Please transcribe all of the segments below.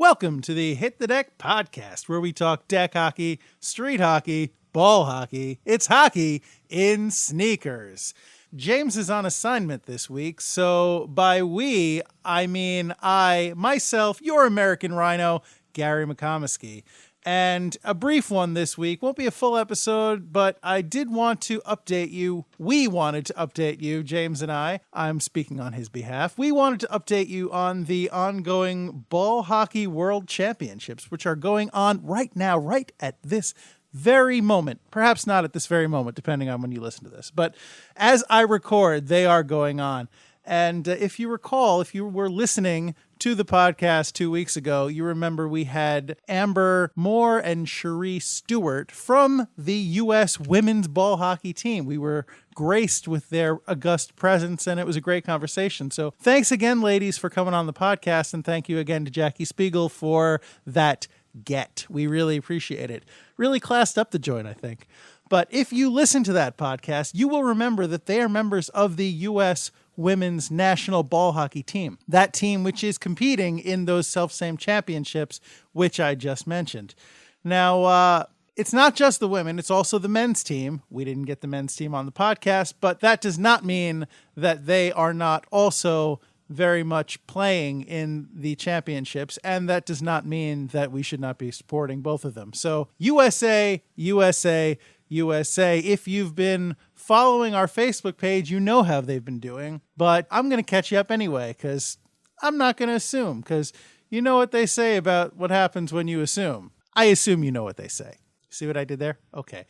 Welcome to the Hit the Deck podcast, where we talk deck hockey, street hockey, ball hockey. It's hockey in sneakers. James is on assignment this week, so by we, I mean I, myself, your American Rhino, Gary McComiskey. And a brief one this week. Won't be a full episode, but I did want to update you. We wanted to update you, James and I'm speaking on his behalf. We wanted to update you on the ongoing Ball Hockey World Championships, which are going on right now, right at this very moment. Perhaps not at this very moment, depending on when you listen to this. But as I record, they are going on. And if you recall, if you were listening to the podcast 2 weeks ago, you remember we had Amber Moore and Cherie Stewart from the U.S. women's ball hockey team. We were graced with their august presence, and it was a great conversation. So thanks again, ladies, for coming on the podcast, and thank you again to Jackie Spiegel for that get. We really appreciate it. Really classed up the joint, I think. But if you listen to that podcast, you will remember that they are members of the U.S. women's national ball hockey team. That team which is competing in those self-same championships, which I just mentioned. Now, it's not just the women, it's also the men's team. We didn't get the men's team on the podcast, but that does not mean that they are not also very much playing in the championships, and that does not mean that we should not be supporting both of them. So USA, USA, USA. If you've been following our Facebook page, you know how they've been doing, but I'm going to catch you up anyway, because I'm not going to assume, because you know what they say about what happens when you assume. I assume you know what they say. See what I did there? Okay.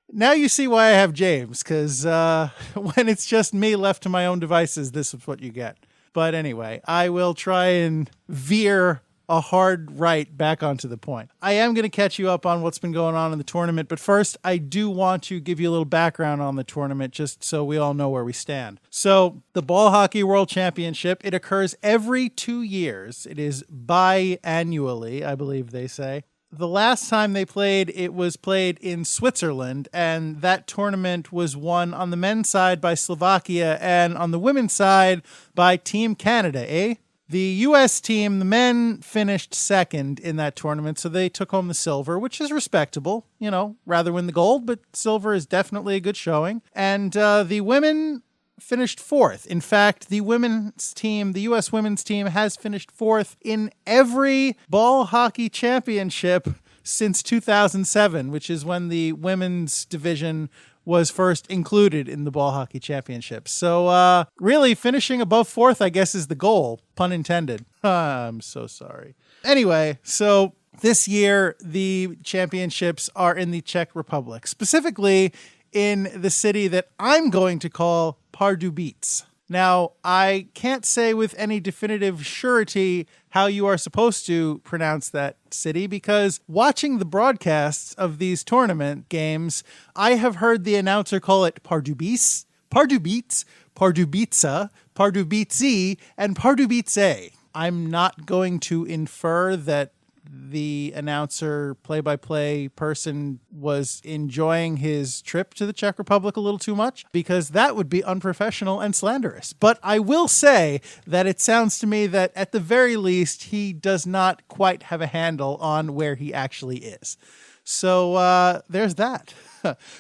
Now you see why I have James, because when it's just me left to my own devices, this is what you get. But anyway, I will try and veer a hard right back onto the point. I am going to catch you up on what's been going on in the tournament, but first I do want to give you a little background on the tournament just so we all know where we stand. So the Ball Hockey World Championship, it occurs every 2 years. It is biannually, I believe they say. The last time they played, it was played in Switzerland, and that tournament was won on the men's side by Slovakia and on the women's side by Team Canada, eh? The U.S. team, the men, finished second in that tournament, so they took home the silver, which is respectable. You know, rather win the gold, but silver is definitely a good showing. And the women finished fourth. In fact, the women's team, the U.S. women's team, has finished fourth in every ball hockey championship since 2007, which is when the women's division was first included in the ball hockey championship. So really finishing above fourth, I guess, is the goal, pun intended. I'm so sorry. Anyway, so this year the championships are in the Czech Republic, specifically in the city that I'm going to call Pardubice. Now, I can't say with any definitive surety how you are supposed to pronounce that city, because watching the broadcasts of these tournament games, I have heard the announcer call it Pardubice, Pardubice, Pardubice, Pardubice, and Pardubice. I'm not going to infer that the announcer, play-by-play person was enjoying his trip to the Czech Republic a little too much, because that would be unprofessional and slanderous. But I will say that it sounds to me that at the very least, he does not quite have a handle on where he actually is. So there's that.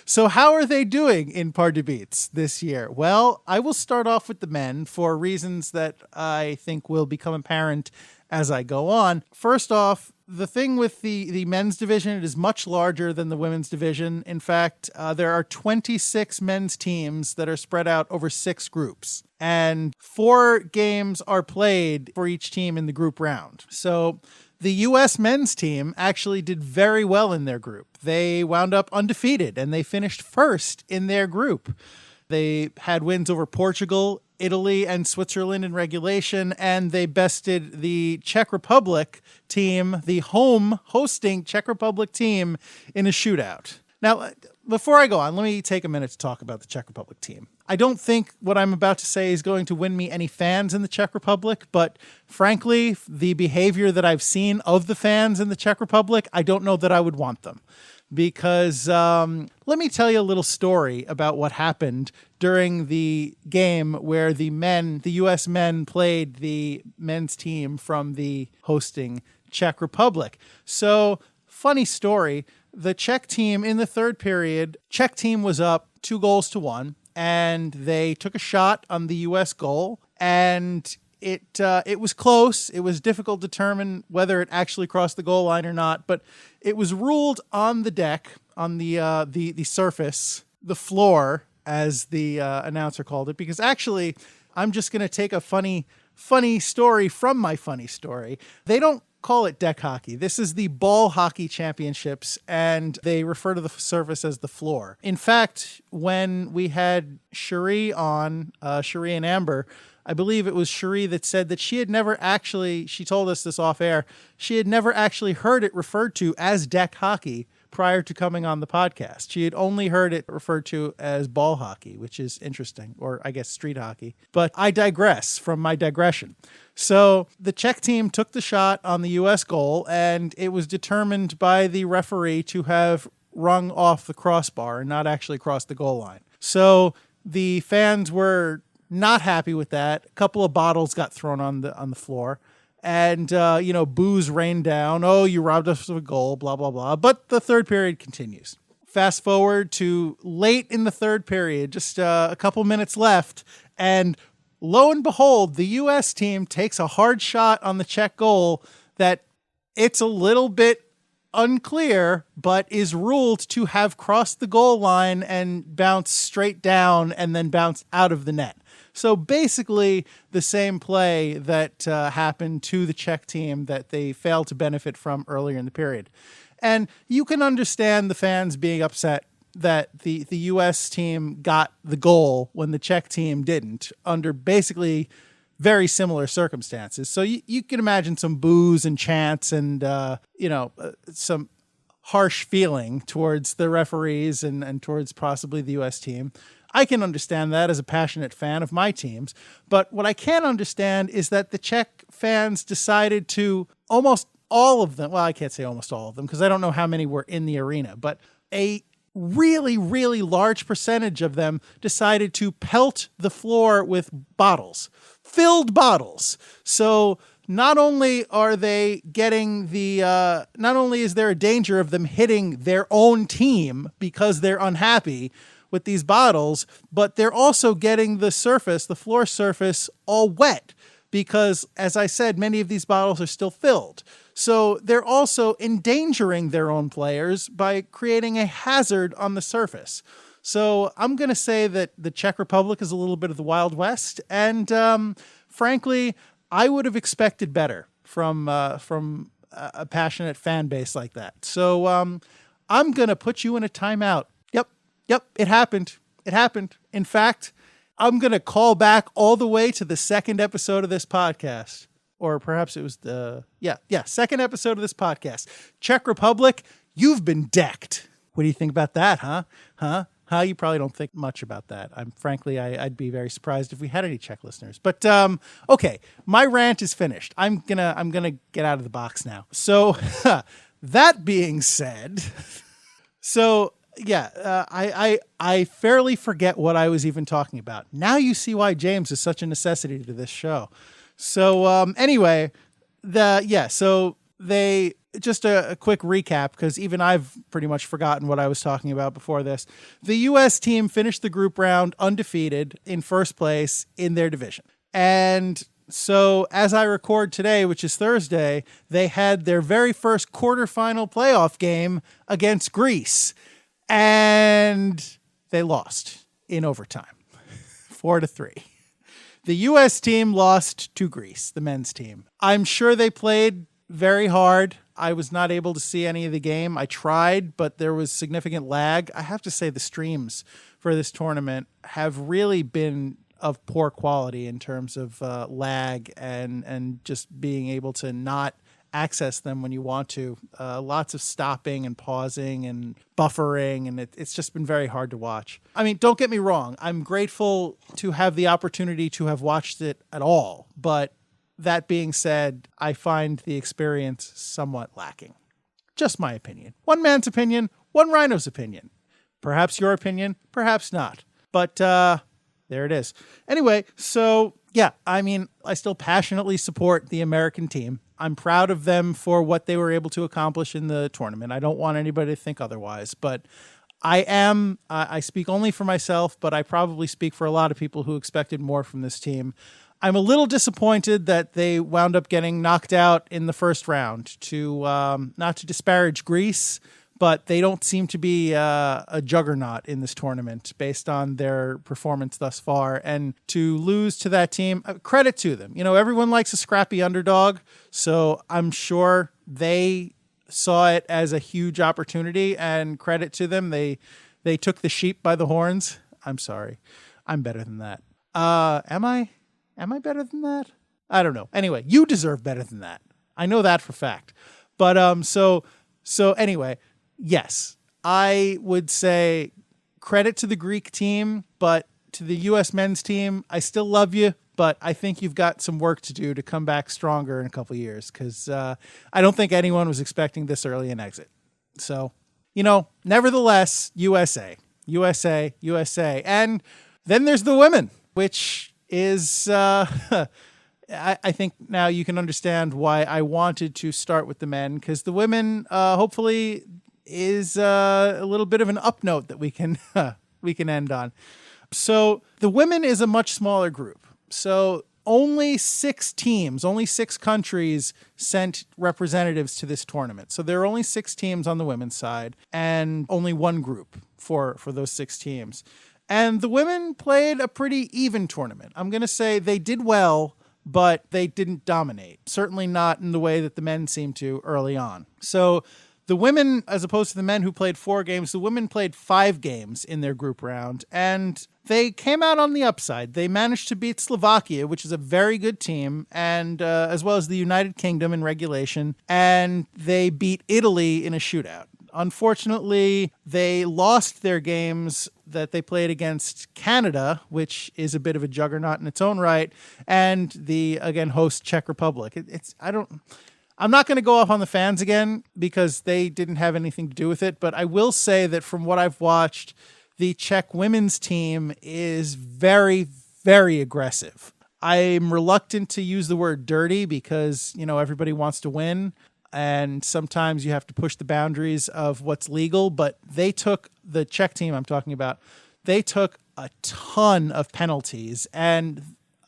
So how are they doing in Pardubice this year? Well, I will start off with the men for reasons that I think will become apparent as I go on. First off, the thing with the men's division, it is much larger than the women's division. In fact, there are 26 men's teams that are spread out over 6 groups, and 4 games are played for each team in the group round. So the U.S. men's team actually did very well in their group. They wound up undefeated, and they finished first in their group. They had wins over Portugal, Italy, and Switzerland in regulation, and they bested the Czech Republic team, the hosting Czech Republic team, in a shootout. Now, before I go on, let me take a minute to talk about the Czech Republic team. I don't think what I'm about to say is going to win me any fans in the Czech Republic, but frankly, the behavior that I've seen of the fans in the Czech Republic, I don't know that I would want them. because let me tell you a little story about what happened during the game where the U.S. men played the men's team from the hosting Czech Republic. So, funny story, the Czech team in the third period, Czech team was up 2-1, and they took a shot on the U.S. goal, and it was close. It was difficult to determine whether it actually crossed the goal line or not, but it was ruled on the deck, on the surface, the floor, as the announcer called it, because actually, I'm just going to take a funny story from my funny story. They don't call it deck hockey. This is the ball hockey championships, and they refer to the surface as the floor. In fact, when we had Cherie on, Cherie and Amber, I believe it was Cherie that said that she told us this off air, she had never actually heard it referred to as deck hockey prior to coming on the podcast. She had only heard it referred to as ball hockey, which is interesting, or I guess street hockey. But I digress from my digression. So the Czech team took the shot on the U.S. goal, and it was determined by the referee to have rung off the crossbar and not actually crossed the goal line. So the fans were not happy with that. A couple of bottles got thrown on the floor. And, booze rained down. Oh, you robbed us of a goal, blah, blah, blah. But the third period continues. Fast forward to late in the third period, just a couple minutes left. And lo and behold, the U.S. team takes a hard shot on the Czech goal that it's a little bit unclear, but is ruled to have crossed the goal line and bounced straight down and then bounced out of the net. So basically the same play that happened to the Czech team that they failed to benefit from earlier in the period. And you can understand the fans being upset that the U.S. team got the goal when the Czech team didn't, under basically very similar circumstances. So you can imagine some boos and chants and, some harsh feeling towards the referees and towards possibly the U.S. team. I can understand that as a passionate fan of my teams. But what I can't understand is that the Czech fans decided to, almost all of them, well, I can't say almost all of them because I don't know how many were in the arena, but a really, really large percentage of them decided to pelt the floor with bottles, filled bottles. So not only are they getting not only is there a danger of them hitting their own team because they're unhappy with these bottles, but they're also getting the floor surface all wet because, as I said, many of these bottles are still filled. So they're also endangering their own players by creating a hazard on the surface. So I'm going to say that the Czech Republic is a little bit of the Wild West. And frankly, I would have expected better from a passionate fan base like that. So I'm going to put you in a timeout. Yep, it happened. In fact, I'm going to call back all the way to the second episode of this podcast. Or perhaps it was second episode of this podcast. Czech Republic, you've been decked. What do you think about that, huh? You probably don't think much about that. I'd be very surprised if we had any Czech listeners. But okay, my rant is finished. I'm gonna get out of the box now. So that being said, I fairly forget what I was even talking about. Now you see why James is such a necessity to this show. So anyway, just a quick recap, because even I've pretty much forgotten what I was talking about before this. The U.S. team finished the group round undefeated in first place in their division. And so as I record today, which is Thursday, they had their very first quarterfinal playoff game against Greece. And they lost in overtime, 4-3. The U.S. team lost to Greece, the men's team. I'm sure they played very hard. I was not able to see any of the game. I tried, but there was significant lag. I have to say the streams for this tournament have really been of poor quality in terms of lag and just being able to not access them when you want to. Lots of stopping and pausing and buffering, and it's just been very hard to watch. I mean, don't get me wrong. I'm grateful to have the opportunity to have watched it at all, but that being said, I find the experience somewhat lacking. Just my opinion. One man's opinion, one rhino's opinion. Perhaps your opinion, perhaps not. But there it is. Anyway, so yeah, I mean, I still passionately support the American team. I'm proud of them for what they were able to accomplish in the tournament. I don't want anybody to think otherwise, but I speak only for myself, but I probably speak for a lot of people who expected more from this team. I'm a little disappointed that they wound up getting knocked out in the first round. Not to disparage Greece, but they don't seem to be a juggernaut in this tournament based on their performance thus far. And to lose to that team, credit to them. You know, everyone likes a scrappy underdog, so I'm sure they saw it as a huge opportunity, and credit to them. They took the sheep by the horns. I'm sorry. I'm better than that. Am I better than that? I don't know. Anyway, you deserve better than that. I know that for fact. But so anyway, yes, I would say credit to the Greek team, but to the U.S. men's team, I still love you, but I think you've got some work to do to come back stronger in a couple of years, because I don't think anyone was expecting this early an exit. So, you know, nevertheless, USA. And then there's the women, which is, I think now you can understand why I wanted to start with the men, because the women, hopefully, is a little bit of an up note that we can end on. So the women is a much smaller group. So only 6 teams, only 6 countries sent representatives to this tournament. So there are only 6 teams on the women's side and only one group for those 6 teams. And the women played a pretty even tournament. I'm going to say they did well, but they didn't dominate. Certainly not in the way that the men seemed to early on. So the women, as opposed to the men who played 4 games, the women played 5 games in their group round, and they came out on the upside. They managed to beat Slovakia, which is a very good team, and as well as the United Kingdom in regulation, and they beat Italy in a shootout. Unfortunately, they lost their games that they played against Canada, which is a bit of a juggernaut in its own right, and the, again, host Czech Republic. I'm not going to go off on the fans again because they didn't have anything to do with it, but I will say that from what I've watched, the Czech women's team is very, very aggressive. I'm reluctant to use the word dirty because, you know, everybody wants to win, and sometimes you have to push the boundaries of what's legal, but the Czech team I'm talking about, they took a ton of penalties, and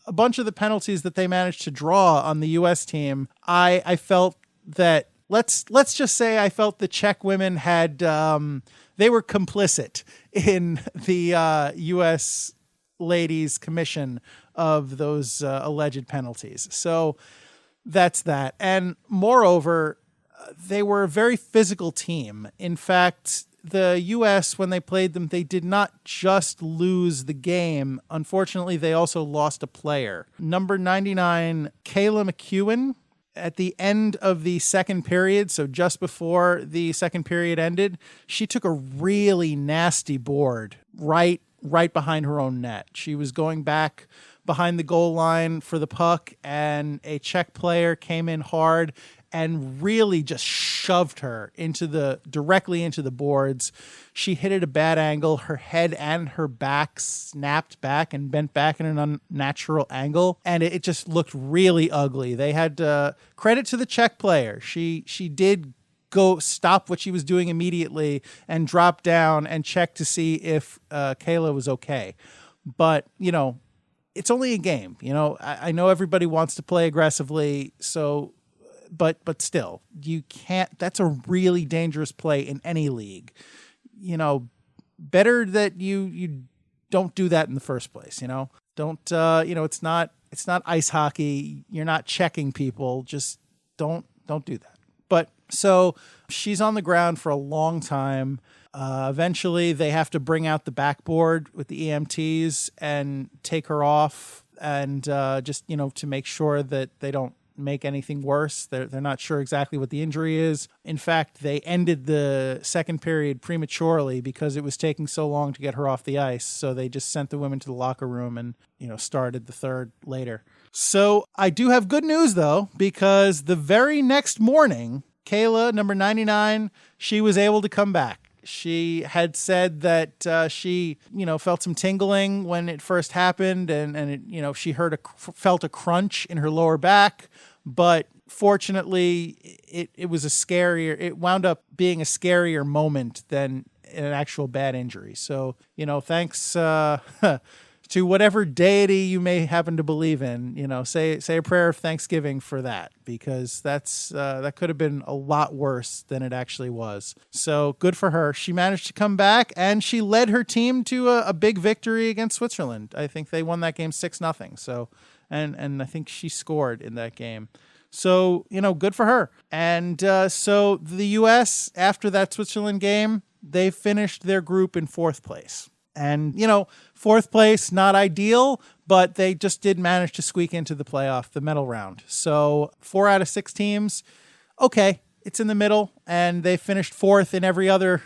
a bunch of the penalties that they managed to draw on the U.S. team, I felt that, let's just say I felt the Czech women had, they were complicit in the U.S. ladies' commission of those alleged penalties. So that's that. And moreover, they were a very physical team. In fact, the U.S., when they played them, they did not just lose the game. Unfortunately, they also lost a player. Number 99, Kayla McEwen, at the end of the second period, so just before the second period ended, she took a really nasty board right behind her own net. She was going back behind the goal line for the puck, and a Czech player came in hard and really just shoved her directly into the boards. She hit at a bad angle. Her head and her back snapped back and bent back in an unnatural angle, and it just looked really ugly. They had credit to the Czech player. She did go stop what she was doing immediately and drop down and check to see if Kayla was okay. But, you know, it's only a game. You know, I know everybody wants to play aggressively, so... But still, you can't. That's a really dangerous play in any league. You know, better that you don't do that in the first place. You know, don't. You know, it's not ice hockey. You're not checking people. Just don't do that. But so she's on the ground for a long time. Eventually, they have to bring out the backboard with the EMTs and take her off, and just, you know, to make sure that they don't make anything worse. They're not sure exactly what the injury is. In fact, they ended the second period prematurely because it was taking so long to get her off the ice. So they just sent the women to the locker room and, you know, started the third later. So I do have good news, though, because the very next morning, Kayla, number 99, she was able to come back. She had said that she, felt some tingling when it first happened, and it, she felt a crunch in her lower back, but fortunately it was it wound up being a scarier moment than an actual bad injury. So, thanks to whatever deity you may happen to believe in, say a prayer of thanksgiving for that, because that could have been a lot worse than it actually was. So good for her. She managed to come back, and she led her team to a big victory against Switzerland. I think they won that game 6-0. So, and I think she scored in that game. So, good for her. And so the U.S., after that Switzerland game, they finished their group in 4th place. And, 4th place, not ideal, but they just did manage to squeak into the medal round. So 4 out of 6 teams, okay, it's in the middle, and they finished 4th in every other,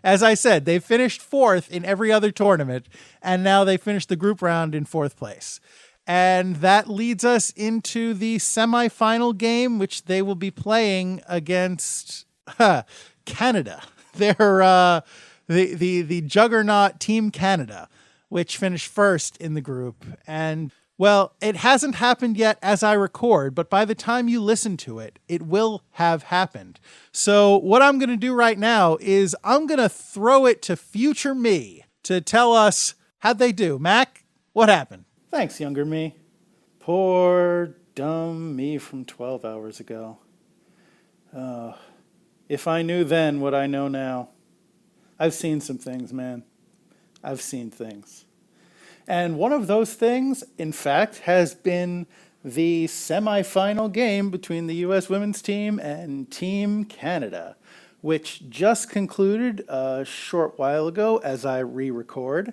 as I said, they finished 4th in every other tournament, and now they finished the group round in 4th place. And that leads us into the semifinal game, which they will be playing against Canada. They're the juggernaut Team Canada, which finished 1st in the group. And, well, it hasn't happened yet as I record, but by the time you listen to it, it will have happened. So what I'm going to do right now is I'm going to throw it to future me to tell us how'd they do. Mac, what happened? Thanks, younger me. Poor, dumb me from 12 hours ago. If I knew then what I know now. I've seen some things, man. I've seen things. And one of those things, in fact, has been the semifinal game between the U.S. women's team and Team Canada, which just concluded a short while ago as I re-record.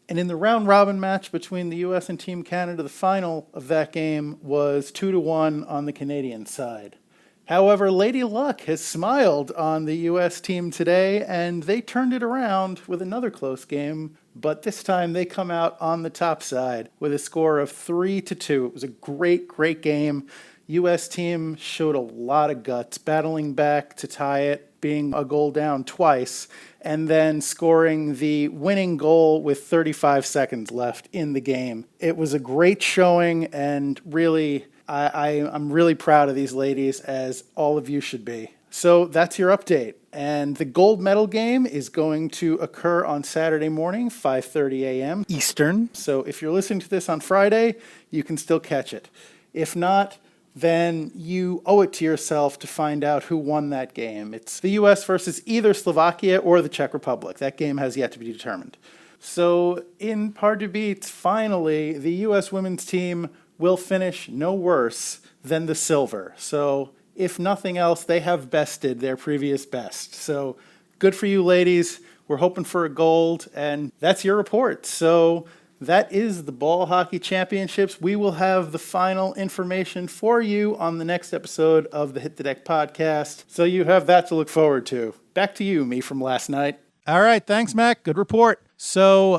And in the round-robin match between the U.S. and Team Canada, the final of that game was 2-1 on the Canadian side. However, Lady Luck has smiled on the U.S. team today, and they turned it around with another close game, but this time they come out on the top side with a score of 3-2. It was a great, great game. U.S. team showed a lot of guts, battling back to tie it, being a goal down twice, and then scoring the winning goal with 35 seconds left in the game. It was a great showing, and really, I'm really proud of these ladies, as all of you should be. So that's your update. And the gold medal game is going to occur on Saturday morning, 5:30 a.m. Eastern. So if you're listening to this on Friday, you can still catch it. If not, then you owe it to yourself to find out who won that game. It's the U.S. versus either Slovakia or the Czech Republic. That game has yet to be determined. So in Pardubice, finally, the U.S. women's team will finish no worse than the silver. So if nothing else, they have bested their previous best. So good for you, ladies. We're hoping for a gold, and that's your report. So that is the Ball Hockey Championships. We will have the final information for you on the next episode of the Hit the Deck podcast. So you have that to look forward to. Back to you, me from last night. All right. Thanks, Mac. Good report. So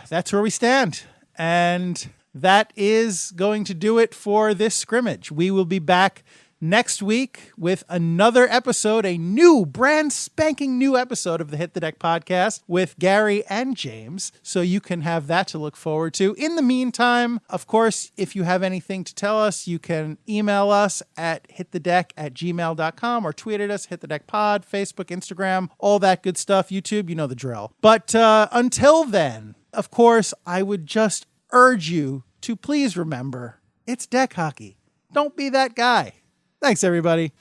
that's where we stand. And that is going to do it for this scrimmage. We will be back next week with another episode, a new, brand spanking new episode of the Hit the Deck podcast with Gary and James. So you can have that to look forward to. In the meantime, of course, if you have anything to tell us, you can email us at hitthedeck@gmail.com or tweet at us, hitthedeckpod, Facebook, Instagram, all that good stuff. YouTube, you know the drill. But until then, of course, I would just urge you to please remember, it's deck hockey. Don't be that guy. Thanks, everybody.